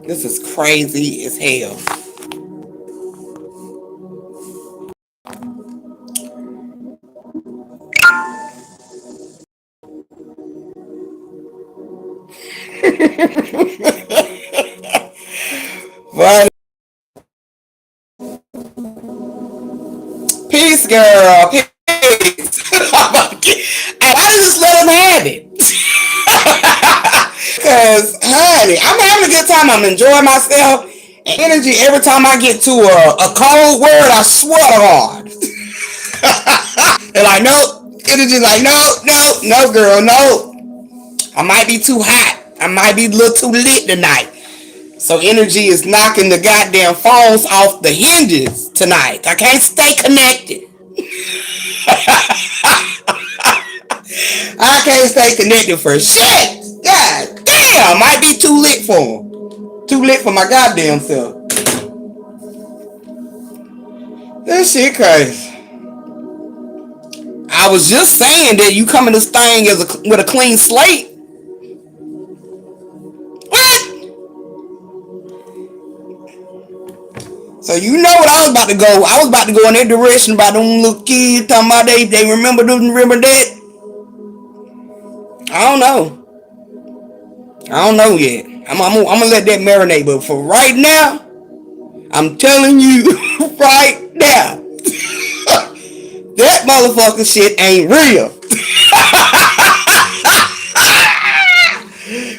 This is crazy as hell. But peace, girl. Peace. And I just let them have it. Cause, honey, I'm having a good time. I'm enjoying myself. And energy every time I get to a cold word, I swear to God. They're like, nope. Energy like, no, no, no, girl, no. I might be too hot. I might be a little too lit tonight. So energy is knocking the goddamn phones off the hinges tonight. I can't stay connected. I can't stay connected for shit. God damn, might be too lit for them. Too lit for my goddamn self. That shit crazy. I was just saying that you come in this thing with a clean slate. What? So you know what I was about to go. I was about to go in that direction about them little kids talking about they remember that. I don't know. I don't know yet. I'm gonna let that marinate, but for right now, I'm telling you right now, that motherfucker shit ain't real.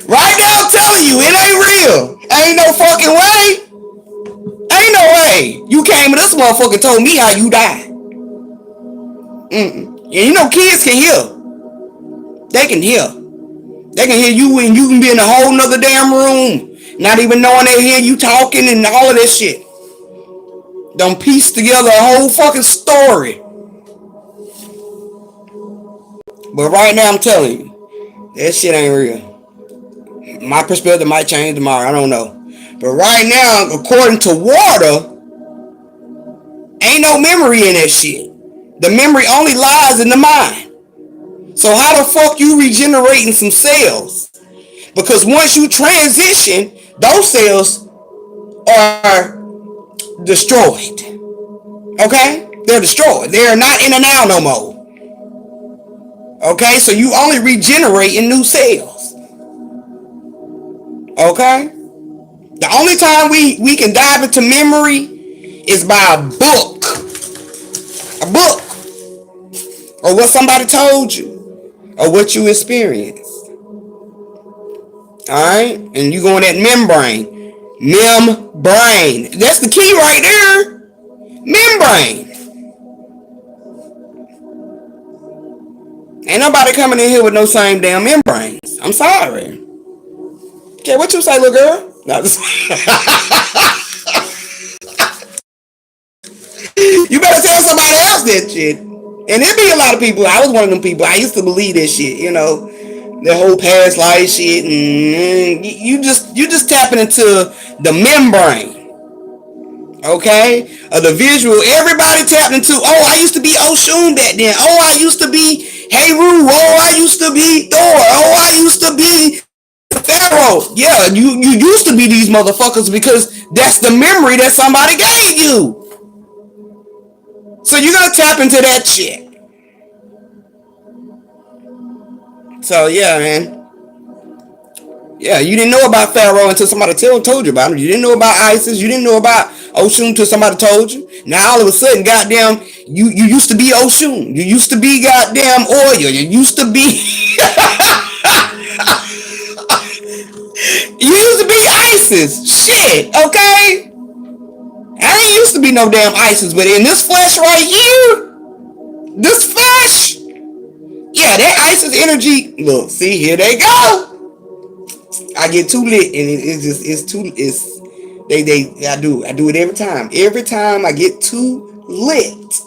Right now, I'm telling you, it ain't real. Ain't no fucking way. Ain't no way. You came to this motherfucker and told me how you died. And you know kids can hear. They can hear. They can hear you and you can be in a whole nother damn room. Not even knowing they hear you talking and all of that shit. Don't piece together a whole fucking story. But right now I'm telling you, that shit ain't real. My perspective might change tomorrow. I don't know. But right now, according to water, ain't no memory in that shit. The memory only lies in the mind. So how the fuck you regenerating some cells? Because once you transition, those cells are destroyed. Okay? They're destroyed. They're not in and out no more. Okay? So you only regenerating new cells. Okay? The only time we can dive into memory is by a book. A book. Or what somebody told you. Or what you experienced. Alright? And you go in that membrane. Membrane. That's the key right there. Membrane. Ain't nobody coming in here with no same damn membranes. I'm sorry. Okay, what you say, little girl? No, you better tell somebody else that shit. And it be a lot of people. I was one of them people. I used to believe that shit. You know, the whole past life shit, and you just tapping into the membrane. Okay, the visual. Everybody tapped into. Oh, I used to be Oshun back then. Oh, I used to be Heru. Oh, I used to be Thor. Oh, I used to be Pharaoh. Yeah, you used to be these motherfuckers because that's the memory that somebody gave you. So you're gonna tap into that shit. So yeah, man. Yeah, you didn't know about Pharaoh until somebody told you about him. You didn't know about Isis. You didn't know about Oshun until somebody told you. Now all of a sudden, goddamn, you used to be Oshun. You used to be goddamn Oil. You used to be you used to be Isis. Shit, okay? I ain't used to be no damn ISIS, but in this flesh right here, this flesh, yeah, that ISIS energy. Look, see, here they go. I get too lit, and it's I do it every time. Every time I get too lit,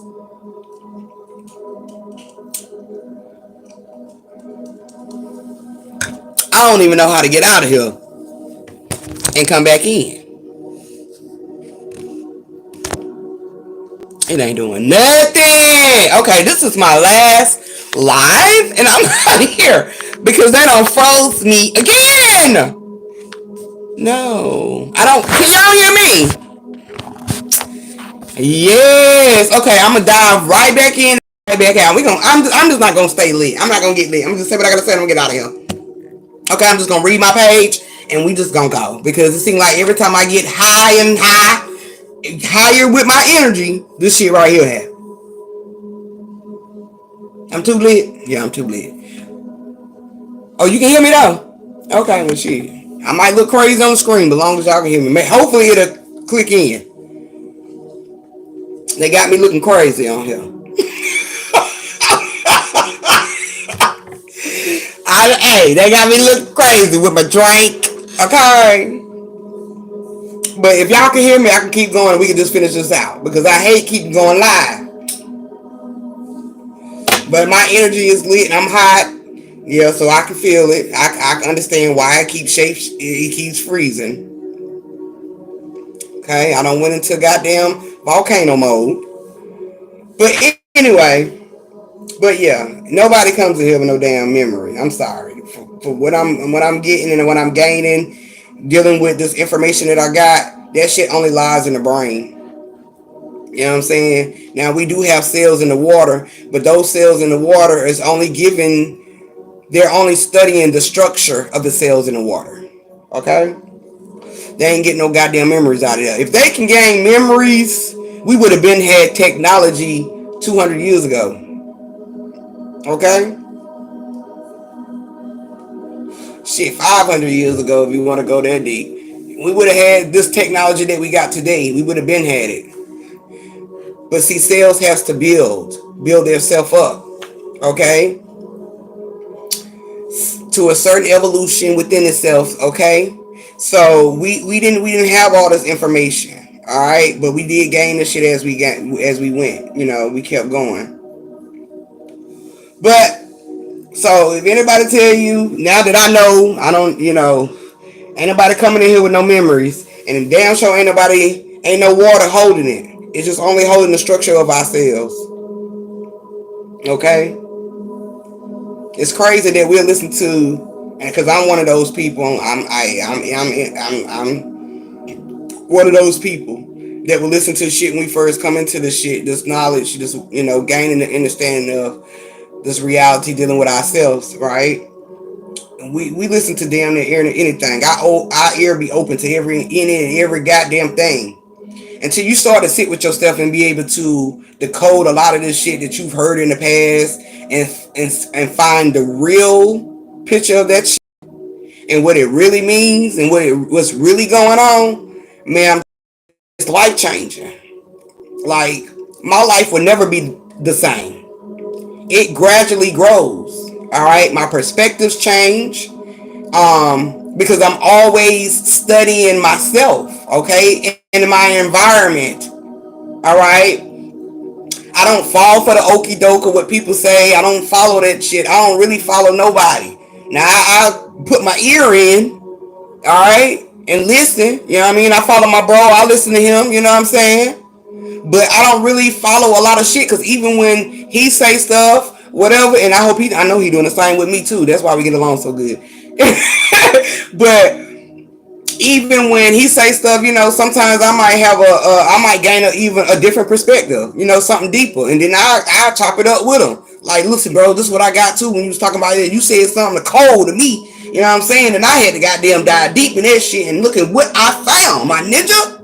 I don't even know how to get out of here and come back in. It ain't doing nothing. Okay, this is my last live, and I'm out of here because they done froze me again. No, I don't. Can y'all hear me? Yes. Okay, I'm gonna dive right back in, right back out. We gonna. I'm just not gonna stay lit. I'm not gonna get lit. I'm just say what I gotta say. I'm gonna get out of here. Okay, I'm just gonna read my page and we just gonna go because it seems like every time I get high and higher with my energy, this shit right here. I'm too lit. Yeah, I'm too lit. Oh, you can hear me though. Okay, well shit. I might look crazy on the screen, but as long as y'all can hear me, hopefully it'll click in. They got me looking crazy on here. Hey, they got me looking crazy with my drink. Okay. But if y'all can hear me, I can keep going and we can just finish this out. Because I hate keeping going live. But my energy is lit and I'm hot. Yeah, so I can feel it. I can understand why it keeps freezing. Okay, I don't went into goddamn volcano mode. But anyway, but yeah, nobody comes in here with no damn memory. I'm sorry for what I'm getting and what I'm gaining, dealing with this information that I got. That shit only lies in the brain. You know what I'm saying? Now we do have cells in the water, but those cells in the water is only given. They're only studying the structure of the cells in the water. Okay? They ain't getting no goddamn memories out of there. If they can gain memories, we would have been had technology 200 years ago. Okay? Shit, 500 years ago, if you want to go that deep. We would have had this technology that we got today. We would have been had it. But see, cells has to build themselves up. Okay? To a certain evolution within itself. Okay? So we didn't have all this information. All right, but we did gain this shit as we went. We kept going. But so if anybody tell you now that I know, I don't, ain't nobody coming in here with no memories, and damn sure ain't no water holding it. It's just only holding the structure of ourselves. Okay, it's crazy that we'll listen to, and because I'm one of those people, I'm one of those people that will listen to shit when we first come into the shit, this knowledge, this gaining the understanding of this reality, dealing with ourselves, right? We listen to damn near anything. Our ear be open to every goddamn thing until you start to sit with yourself and be able to decode a lot of this shit that you've heard in the past and find the real picture of that shit and what it really means and what's really going on. Man, it's life changing. Like my life will never be the same. It gradually grows. All right, my perspectives change. Because I'm always studying myself, okay, in my environment. All right, I don't fall for the okie doke of what people say. I don't follow that shit. I don't really follow nobody. Now I put my ear in, all right, and listen. You know what I mean? I follow my bro. I listen to him. You know what I'm saying? But I don't really follow a lot of shit because even when he say stuff, whatever, and I know he doing the same with me too. That's why we get along so good. But even when he say stuff, sometimes I might I might gain even a different perspective, something deeper, and then I chop it up with him. Like, listen, bro, this is what I got too when you was talking about it. You said something cold to me, you know what I'm saying, and I had to goddamn dive deep in that shit and look at what I found, my ninja.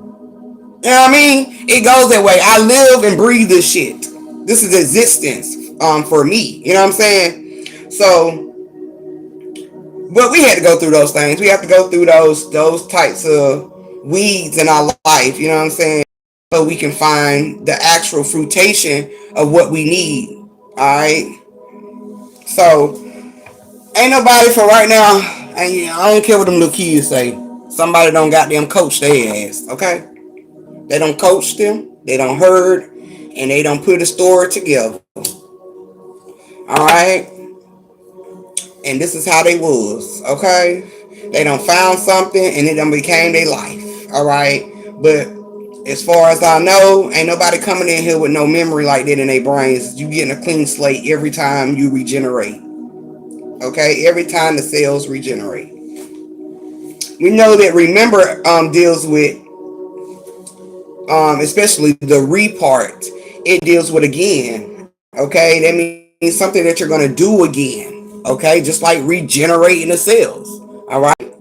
You know what I mean? It goes that way. I live and breathe this shit. This is existence, for me. You know what I'm saying? So, but we had to go through those things. We have to go through those types of weeds in our life. You know what I'm saying? So we can find the actual fruitation of what we need. All right. So ain't nobody for right now. And I don't care what them little kids say. Somebody don't goddamn coach their ass. Okay. They don't coach them. They don't herd, and they don't put a story together. All right. And this is how they was. Okay. They done found something, and it done became their life. All right. But as far as I know, ain't nobody coming in here with no memory like that in their brains. You getting a clean slate every time you regenerate. Okay. Every time the cells regenerate. We know that remember deals with, especially the re part, it deals with again. Okay, that means something that you're going to do again. Okay, just like regenerating the cells. All right,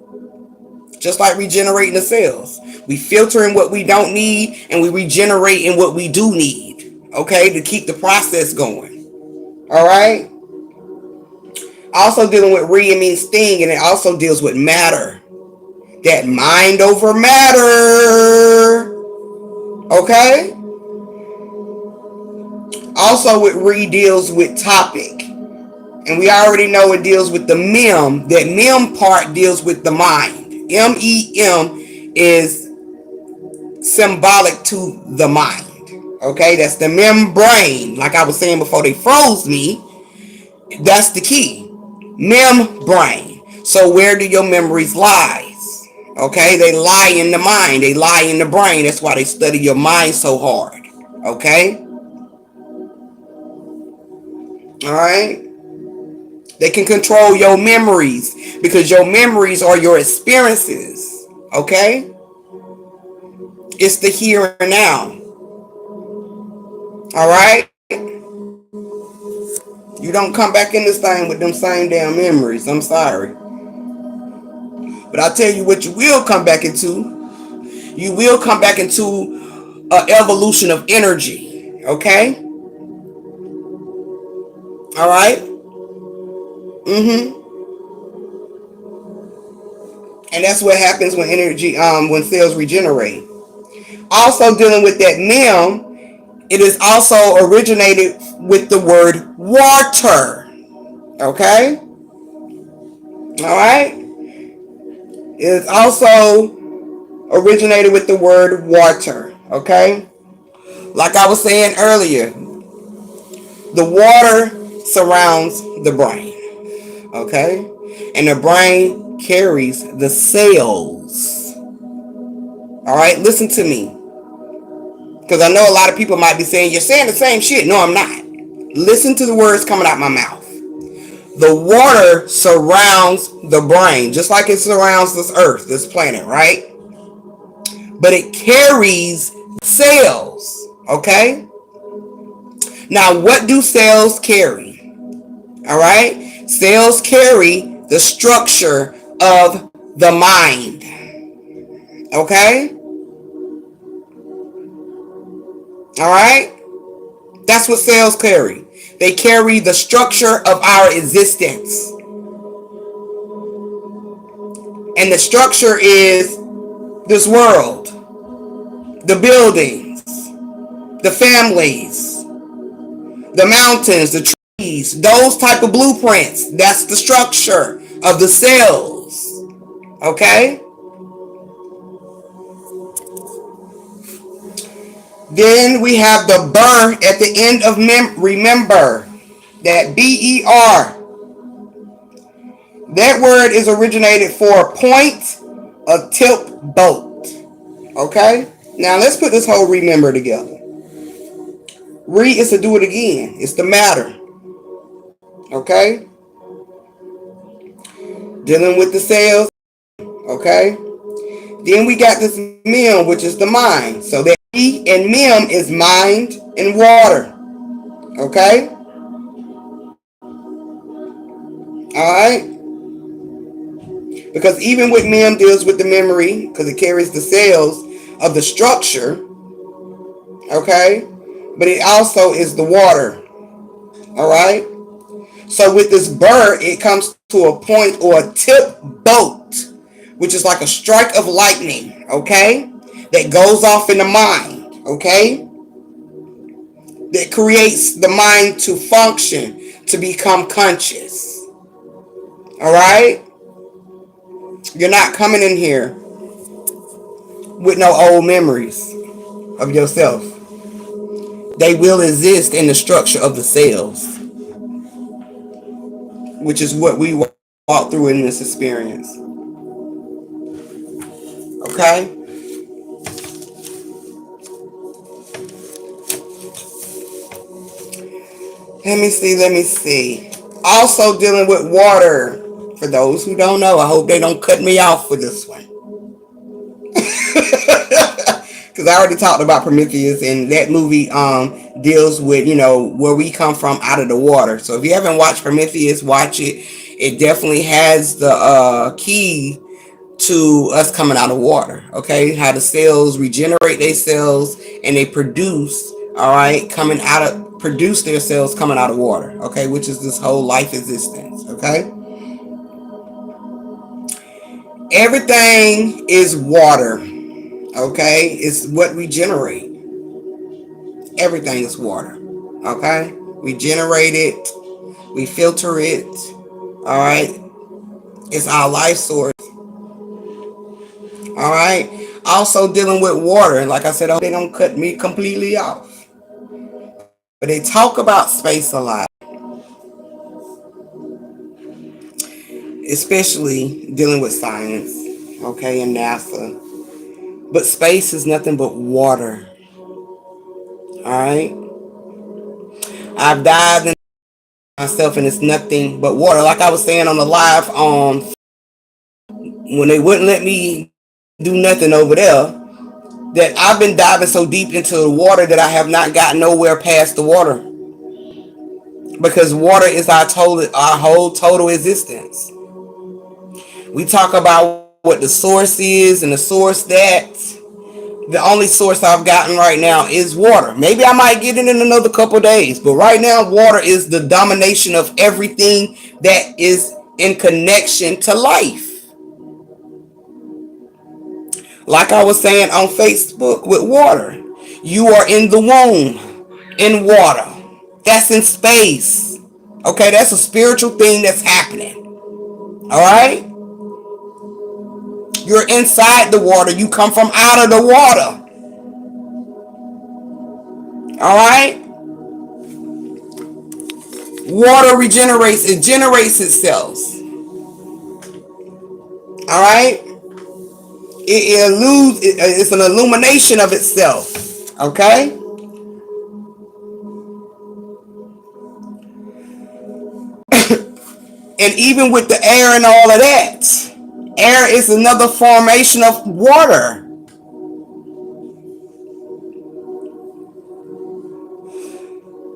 just like regenerating the cells. We filter in what we don't need and we regenerate in what we do need. Okay, to keep the process going. All right. Also dealing with re, it means thing, and it also deals with matter. That mind over matter. Okay. Also with re deals with topic. And we already know it deals with the mem. That mem part deals with the mind. MEM is symbolic to the mind. Okay, that's the membrane. Like I was saying before they froze me, that's the key. Membrane. So where do your memories lie? Okay, they lie in the mind. They lie in the brain. That's why they study your mind so hard. Okay, all right. They can control your memories because your memories are your experiences. Okay, it's the here and now. All right. You don't come back in this thing with them same damn memories. I'm sorry. But I'll tell you what you will come back into. You will come back into an evolution of energy. Okay? All right? Mm-hmm. And that's what happens when energy, when cells regenerate. Also dealing with that NIM, it is also originated with the word water. Okay? All right? It is also originated with the word water. Okay? Like I was saying earlier, the water surrounds the brain. Okay? And the brain carries the cells. All right? Listen to me. Because I know a lot of people might be saying, you're saying the same shit. No, I'm not. Listen to the words coming out my mouth. The water surrounds the brain, just like it surrounds this earth, this planet, right? But it carries cells. Okay? Now, what do cells carry? All right? Cells carry the structure of the mind. Okay? All right? That's what cells carry. They carry the structure of our existence. And the structure is this world, the buildings, the families, the mountains, the trees, those type of blueprints. That's the structure of the cells. Okay? Then we have the ber at the end of remember. That BER. That word is originated for point, a tip, boat. Okay? Now let's put this whole remember together. Re is to do it again. It's the matter. Okay? Dealing with the cells. Okay? Then we got this mem, which is the mind. So that E and mem is mind and water. Okay? Alright? Because even with mem deals with the memory, because it carries the cells of the structure. Okay? But it also is the water. Alright? So with this ber, it comes to a point or a tip boat, which is like a strike of lightning, okay? That goes off in the mind, okay? That creates the mind to function, to become conscious. Alright? You're not coming in here with no old memories of yourself. They will exist in the structure of the cells, which is what we walk through in this experience. Okay? Let me see. Also dealing with water For those who don't know, I hope they don't cut me off for this one. Because I already talked about Prometheus, and that movie deals with, where we come from out of the water. So if you haven't watched Prometheus, watch it. It definitely has the key to us coming out of water. Okay, how the cells regenerate their cells and they produce. All right, coming out of produce their cells coming out of water. Okay, which is this whole life existence. Okay, everything is water. Okay, it's what we generate. Everything is water. Okay, we generate it, we filter it. All right, it's our life source. All right, also dealing with water. Like I said, they don't cut me completely off, but they talk about space a lot, especially dealing with science. Okay, and NASA. But space is nothing but water. All right, I've dived in myself, and it's nothing but water. Like I was saying on the live on when they wouldn't let me do nothing over there, that I've been diving so deep into the water that I have not gotten nowhere past the water, because water is our whole total existence. We talk about what the source is and the source that. The only source I've gotten right now is water. Maybe I might get it in another couple days, but right now water is the domination of everything that is in connection to life. Like I was saying on Facebook with water, you are in the womb in water. That's in space. Okay, that's a spiritual thing that's happening. All right? You're inside the water. You come from out of the water. All right? Water regenerates. It generates itself. All right? It's an illumination of itself. Okay? And even with the air and all of that, air is another formation of water.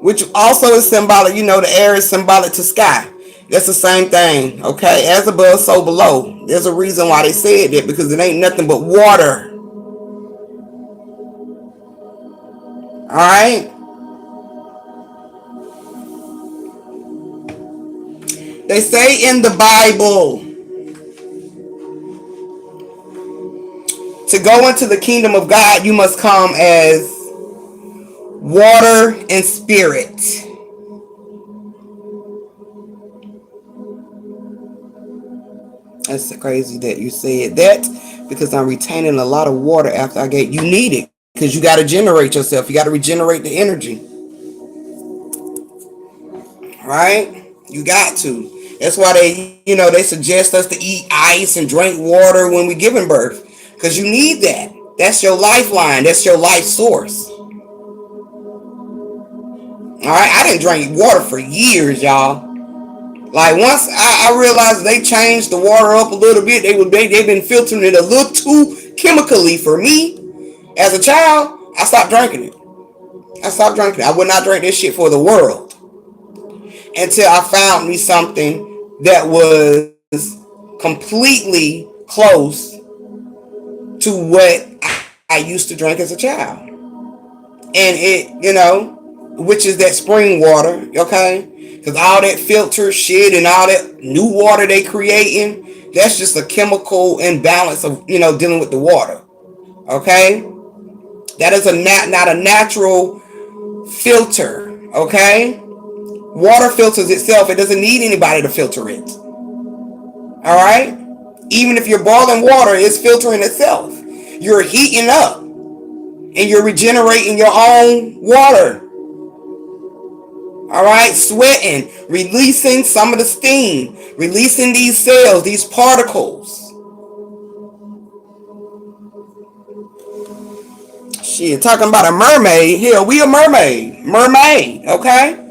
Which also is symbolic. The air is symbolic to sky. That's the same thing. Okay? As above, so below. There's a reason why they said that, because it ain't nothing but water. Alright? They say in the Bible, to go into the kingdom of God, you must come as water and spirit. That's crazy that you said that, because I'm retaining a lot of water after I get. You need it because you got to generate yourself. You got to regenerate the energy. Right? You got to. That's why they suggest us to eat ice and drink water when we're giving birth, because you need that. That's your lifeline. That's your life source. All right, I didn't drink water for years, y'all. Like once I realized they changed the water up a little bit, they've been filtering it a little too chemically for me. As a child, I stopped drinking it. I would not drink this shit for the world until I found me something that was completely close to what I used to drink as a child. And which is that spring water, okay? Because all that filter shit and all that new water they creating, that's just a chemical imbalance of, dealing with the water, okay? That is not a natural filter, okay? Water filters itself. It doesn't need anybody to filter it. All right? Even if you're boiling water, it's filtering itself. You're heating up and you're regenerating your own water. All right? Sweating, releasing some of the steam, releasing these cells, these particles. Shit, talking about a mermaid. Hell, we a mermaid. Mermaid, okay?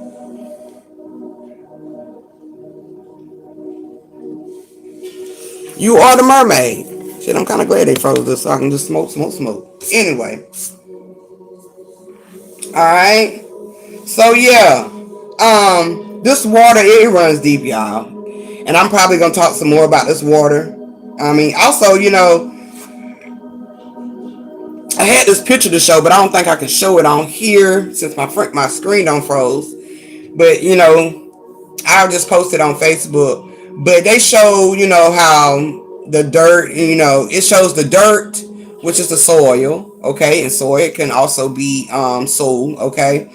You are the mermaid. Shit, I'm kind of glad they froze this so I can just smoke. Anyway, all right. So yeah, this water it runs deep, y'all, and I'm probably gonna talk some more about this water. I mean, also, I had this picture to show, but I don't think I can show it on here since my screen don't froze. But I'll just post it on Facebook. But they show, how the dirt, it shows the dirt, which is the soil, okay, and soil can also be soul, okay.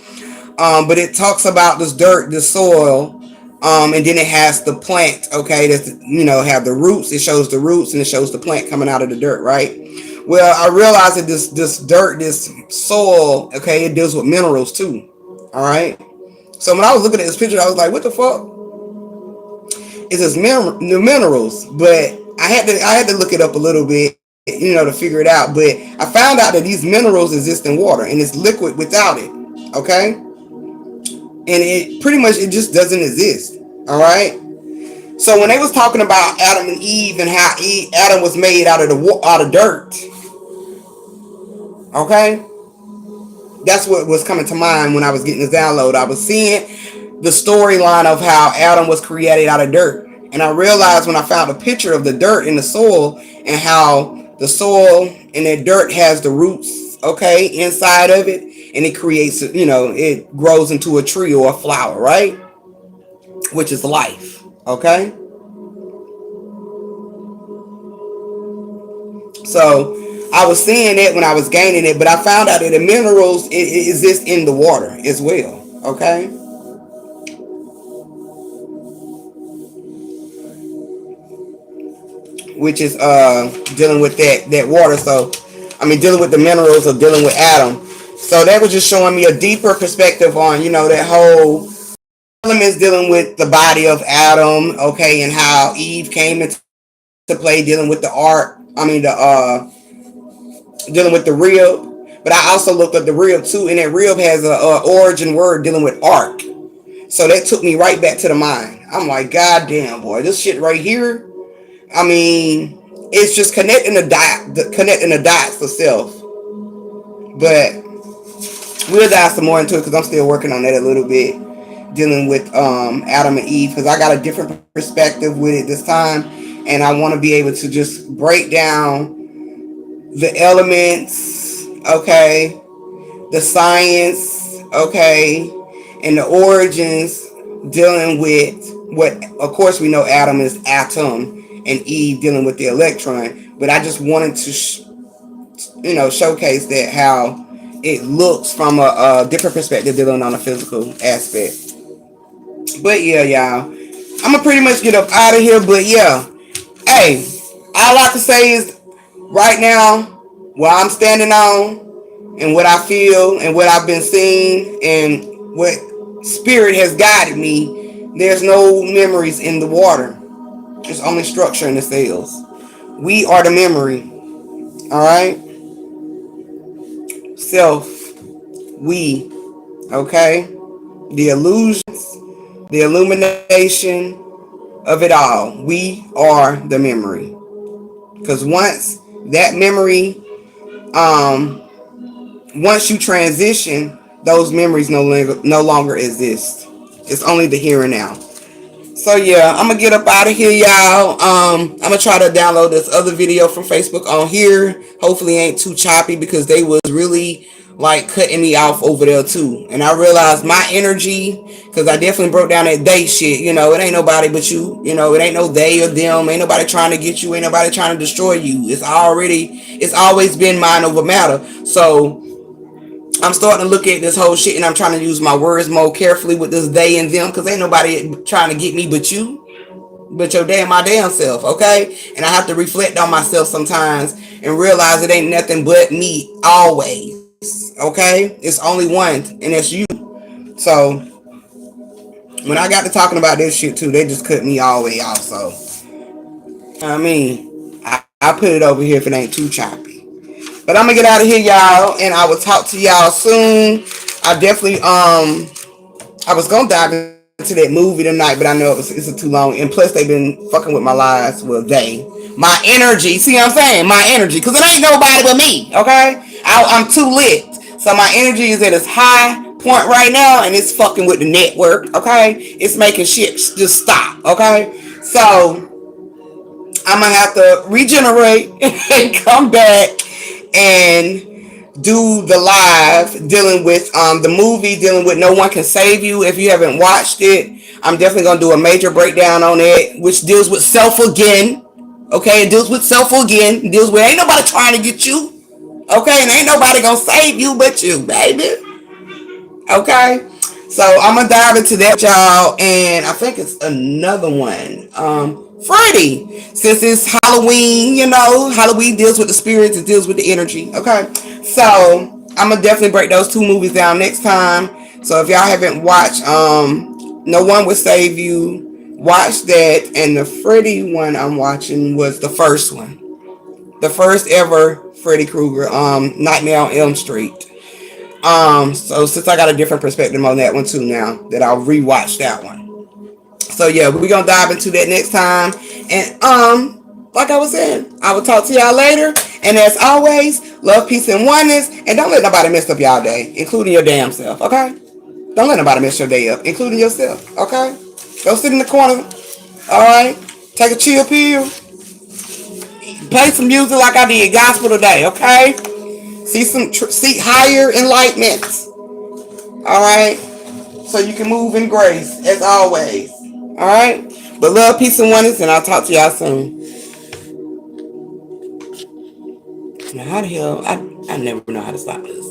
But it talks about this dirt, this soil, and then it has the plant, okay, that's have the roots. It shows the roots and it shows the plant coming out of the dirt, right? Well, I realized that this dirt, this soil, okay, it deals with minerals too. All right. So when I was looking at this picture, I was like, what the fuck? It's just minerals, but I had to look it up a little bit, to figure it out. But I found out that these minerals exist in water, and it's liquid without it. Okay, and it pretty much it just doesn't exist. All right. So when they was talking about Adam and Eve and how Adam was made out of dirt, okay, that's what was coming to mind when I was getting this download. I was seeing the storyline of how Adam was created out of dirt. And I realized when I found a picture of the dirt in the soil and how the soil and that dirt has the roots, okay, inside of it, and it creates, it grows into a tree or a flower, right? Which is life, okay? So I was seeing it when I was gaining it, but I found out that the minerals it exist in the water as well, okay? Which is dealing with that water. So I mean dealing with the minerals or dealing with Adam. So that was just showing me a deeper perspective on that whole elements dealing with the body of Adam, okay, and how Eve came into play dealing with the art. I mean the dealing with the rib. But I also looked up the rib too, and that rib has a origin word dealing with arc. So that took me right back to the mind. I'm like, God damn, boy, this shit right here. I mean, it's just connecting the dots for self. But we'll dive some more into it because I'm still working on that a little bit, dealing with Adam and Eve because I got a different perspective with it this time, and I want to be able to just break down the elements, okay, the science, okay, and the origins dealing with what, of course, we know Adam is atom and Eve dealing with the electron. But I just wanted to, showcase that how it looks from a different perspective dealing on a physical aspect. But yeah, y'all, I'm gonna pretty much get up out of here. But yeah, hey, all I can say is right now, what I'm standing on and what I feel and what I've been seeing and what spirit has guided me, there's no memories in the water. There's only structure in the cells. We are the memory. Alright? Self. We. Okay? The illusions, the illumination of it all. We are the memory. Because once that memory, once you transition, those memories no longer exist. It's only the here and now. So yeah, I'm gonna get up out of here, y'all. I'm gonna try to download this other video from Facebook on here. Hopefully, it ain't too choppy because they was really like cutting me off over there too. And I realized my energy, because I definitely broke down that they shit. It ain't nobody but you. It ain't no they or them. Ain't nobody trying to get you. Ain't nobody trying to destroy you. It's always been mind over matter. So I'm starting to look at this whole shit and I'm trying to use my words more carefully with this they and them because ain't nobody trying to get me but you, but my damn self, okay? And I have to reflect on myself sometimes and realize it ain't nothing but me always, okay? It's only one, and it's you. So when I got to talking about this shit too, they just cut me all the way off. So I mean, I put it over here if it ain't too choppy. But I'm gonna get out of here, y'all, and I will talk to y'all soon. I definitely I was gonna dive into that movie tonight, but I know it's too long. And plus, they've been fucking with my lives. Well, my My energy. See what I'm saying? My energy. Because it ain't nobody but me. Okay? I'm too lit. So my energy is at its high point right now, and it's fucking with the network. Okay? It's making shit just stop. Okay? So I'm gonna have to regenerate and come back and do the live dealing with the movie, dealing with No One Can Save You. If you haven't watched it, I'm definitely gonna do a major breakdown on it, which deals with self again. Okay, it deals with self again. It deals with ain't nobody trying to get you. Okay, and ain't nobody gonna save you but you, baby. Okay, so I'm gonna dive into that, y'all, and I think it's another one. Friday, since it's Halloween, Halloween deals with the spirits, it deals with the energy. Okay, so I'm gonna definitely break those two movies down next time. So if y'all haven't watched, No One Will Save You, watch that. And the Freddy one I'm watching was the first one, the first ever Freddy Krueger, Nightmare on Elm Street. So since I got a different perspective on that one too now, that I'll rewatch that one. So yeah, we're gonna dive into that next time. And like I was saying, I will talk to y'all later. And as always, love, peace, and oneness. And don't let nobody mess up y'all day, including your damn self, okay? Don't let nobody mess your day up, including yourself, okay? Go sit in the corner, alright? Take a chill pill. Play some music like I did gospel today, okay? Seek higher enlightenment. All right, so you can move in grace as always. All right, but love, peace, and oneness, and I'll talk to y'all soon. Now, how the hell I never know how to stop this.